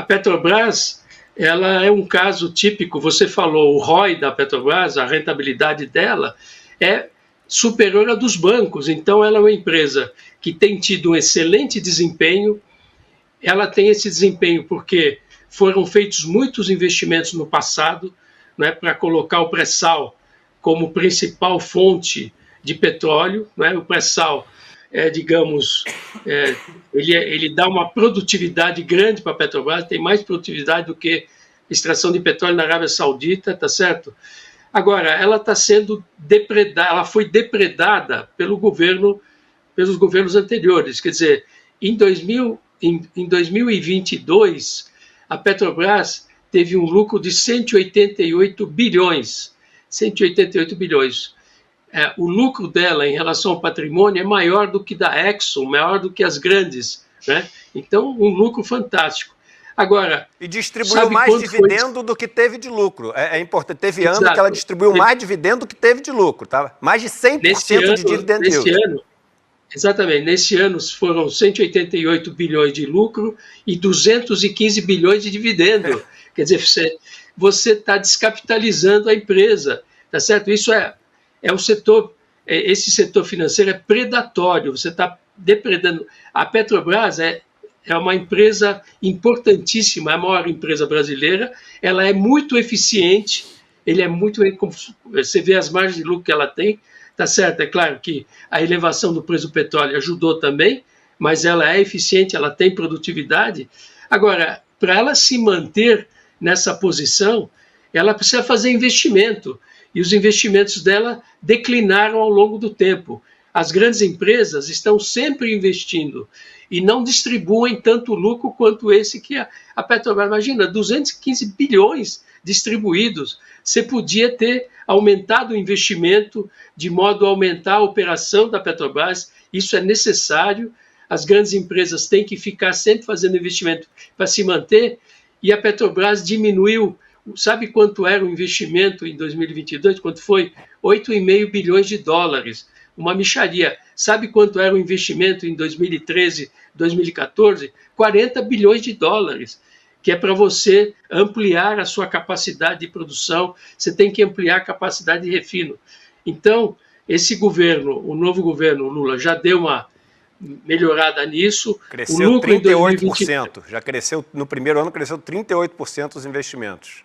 Petrobras, ela é um caso típico, você falou, o ROI da Petrobras, a rentabilidade dela é superior à dos bancos, então ela é uma empresa que tem tido um excelente desempenho. Ela tem esse desempenho porque foram feitos muitos investimentos no passado, né, para colocar o pré-sal como principal fonte de petróleo, né? O pré-sal, ele dá uma produtividade grande para a Petrobras, tem mais produtividade do que extração de petróleo na Arábia Saudita, tá certo? Agora, ela está sendo depredada, ela foi depredada pelos governos anteriores. Quer dizer, em 2022, a Petrobras teve um lucro de 188 bilhões. 188 bilhões. O lucro dela em relação ao patrimônio é maior do que da Exxon, maior do que as grandes, né? Então, um lucro fantástico. Agora, e distribuiu mais dividendo do que teve de lucro. É importante. Teve ano que ela distribuiu mais dividendo do que teve de lucro, tá? Mais de 100% de dividend yield. Exatamente. Nesse ano foram 188 bilhões de lucro e 215 bilhões de dividendo. Quer dizer, você está descapitalizando a empresa, tá certo? Isso é o setor, esse setor financeiro é predatório. Você está depredando. A Petrobras é uma empresa importantíssima, a maior empresa brasileira. Ela é muito eficiente, você vê as margens de lucro que ela tem, tá certo? É claro que a elevação do preço do petróleo ajudou também, mas ela é eficiente, ela tem produtividade. Agora, para ela se manter nessa posição, ela precisa fazer investimento, e os investimentos dela declinaram ao longo do tempo. As grandes empresas estão sempre investindo e não distribuem tanto lucro quanto esse que a Petrobras. Imagina, 215 bilhões distribuídos. Você podia ter aumentado o investimento de modo a aumentar a operação da Petrobras. Isso é necessário. As grandes empresas têm que ficar sempre fazendo investimento para se manter. E a Petrobras diminuiu. Sabe quanto era o investimento em 2022? Quanto foi? 8,5 bilhões de dólares. Uma mixaria. Sabe quanto era o investimento em 2013, 2014? 40 bilhões de dólares, que é para você ampliar a sua capacidade de produção, você tem que ampliar a capacidade de refino. Então, esse governo, o novo governo Lula, já deu uma melhorada nisso. Cresceu o lucro 38%, já cresceu, no primeiro ano cresceu 38% os investimentos.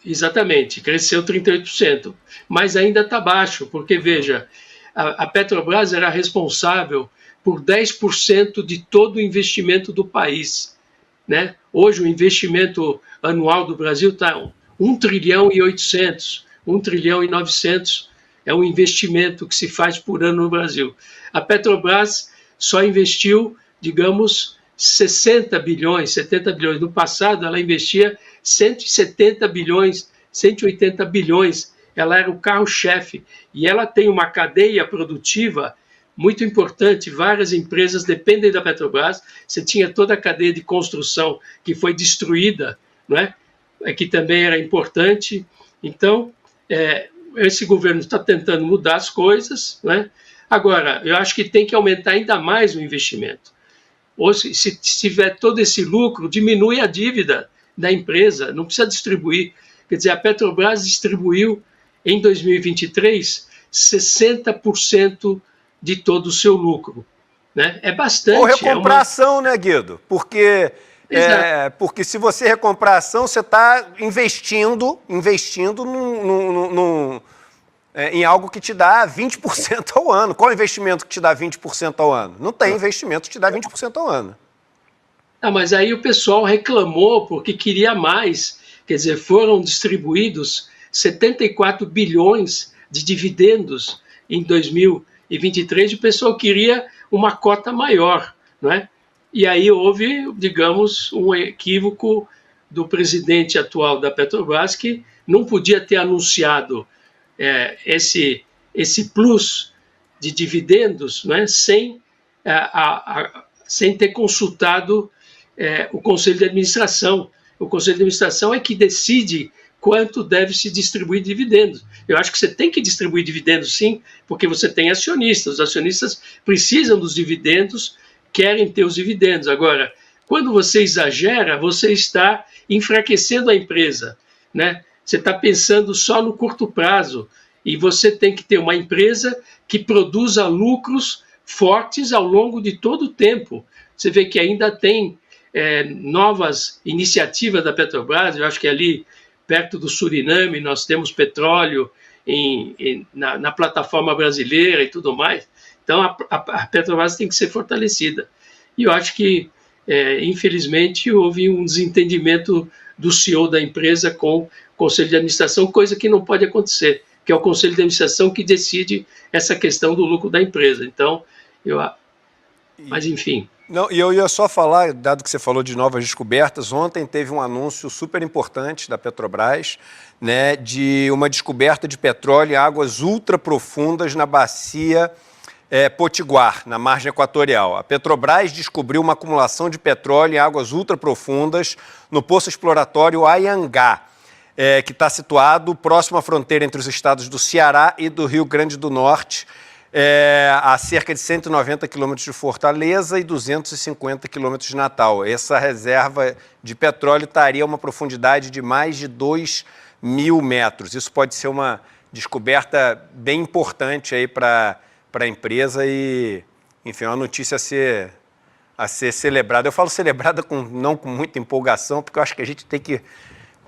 Exatamente, cresceu 38%, mas ainda está baixo, porque, veja, a Petrobras era responsável por 10% de todo o investimento do país, né? Hoje o investimento anual do Brasil está 1 trilhão e 800, 1 trilhão e 900 é o investimento que se faz por ano no Brasil. A Petrobras só investiu, digamos, 60 bilhões, 70 bilhões. No passado, ela investia 170 bilhões, 180 bilhões. Ela era o carro-chefe. E ela tem uma cadeia produtiva muito importante. Várias empresas dependem da Petrobras. Você tinha toda a cadeia de construção que foi destruída, não é? Que também era importante. Então, esse governo está tentando mudar as coisas, né? Agora, eu acho que tem que aumentar ainda mais o investimento. Ou se tiver todo esse lucro, diminui a dívida da empresa, não precisa distribuir. Quer dizer, a Petrobras distribuiu em 2023 60% de todo o seu lucro, né? É bastante. Ou recomprar ação, né, Guido? Porque se você recomprar ação, você está investindo em algo que te dá 20% ao ano. Qual é o investimento que te dá 20% ao ano? Não tem investimento que te dá 20% ao ano. Mas aí o pessoal reclamou porque queria mais. Quer dizer, foram distribuídos 74 bilhões de dividendos em 2023 e o pessoal queria uma cota maior, não é? E aí houve, digamos, um equívoco do presidente atual da Petrobras, que não podia ter anunciado esse plus de dividendos, né, sem ter consultado o Conselho de Administração. O Conselho de Administração é que decide quanto deve se distribuir dividendos. Eu acho que você tem que distribuir dividendos, sim, porque você tem acionistas. Os acionistas precisam dos dividendos, querem ter os dividendos. Agora, quando você exagera, você está enfraquecendo a empresa, né? Você está pensando só no curto prazo, e você tem que ter uma empresa que produza lucros fortes ao longo de todo o tempo. Você vê que ainda tem novas iniciativas da Petrobras. Eu acho que ali perto do Suriname nós temos petróleo na plataforma brasileira e tudo mais. Então a Petrobras tem que ser fortalecida. E eu acho que, infelizmente, houve um desentendimento do CEO da empresa com o Conselho de Administração, coisa que não pode acontecer, que é o Conselho de Administração que decide essa questão do lucro da empresa. Então, mas enfim. Não, e eu ia só falar, dado que você falou de novas descobertas, ontem teve um anúncio super importante da Petrobras, né, de uma descoberta de petróleo em águas ultraprofundas na bacia Potiguar, na margem equatorial. A Petrobras descobriu uma acumulação de petróleo em águas ultraprofundas no poço exploratório Ayangá, que está situado próximo à fronteira entre os estados do Ceará e do Rio Grande do Norte, a cerca de 190 quilômetros de Fortaleza e 250 quilômetros de Natal. Essa reserva de petróleo estaria a uma profundidade de mais de 2.000 metros. Isso pode ser uma descoberta bem importante aí para a empresa e, enfim, uma notícia a ser celebrada. Eu falo celebrada não com muita empolgação, porque eu acho que a gente tem que...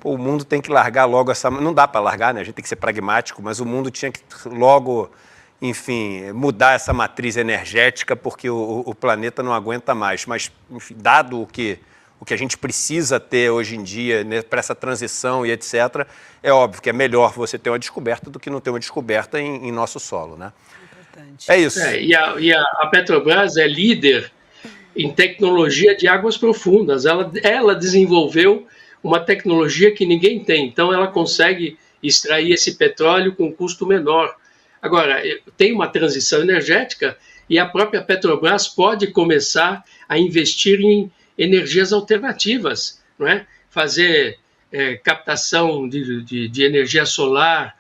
o mundo tem que largar logo essa... Não dá para largar, né? A gente tem que ser pragmático, mas o mundo tinha que logo, enfim, mudar essa matriz energética, porque o planeta não aguenta mais. Mas, enfim, dado o que a gente precisa ter hoje em dia, né, para essa transição e etc., é óbvio que é melhor você ter uma descoberta do que não ter uma descoberta em nosso solo, né? É isso. E a Petrobras é líder em tecnologia de águas profundas. Ela desenvolveu uma tecnologia que ninguém tem. Então, ela consegue extrair esse petróleo com um custo menor. Agora, tem uma transição energética e a própria Petrobras pode começar a investir em energias alternativas, não é? Fazer captação de energia solar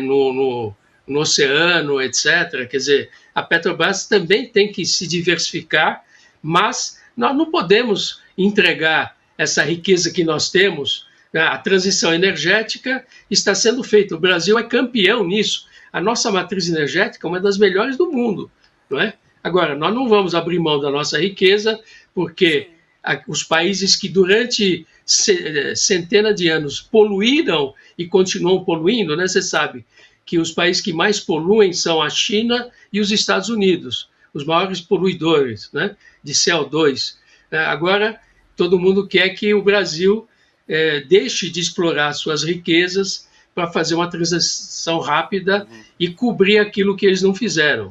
no oceano, etc. Quer dizer, a Petrobras também tem que se diversificar, mas nós não podemos entregar essa riqueza que nós temos. A transição energética está sendo feita. O Brasil é campeão nisso. A nossa matriz energética é uma das melhores do mundo, não é? Agora, nós não vamos abrir mão da nossa riqueza, porque os países que durante centenas de anos poluíram e continuam poluindo, né? Você sabe que os países que mais poluem são a China e os Estados Unidos, os maiores poluidores, né, de CO2. Agora, todo mundo quer que o Brasil deixe de explorar suas riquezas para fazer uma transição rápida e cobrir aquilo que eles não fizeram.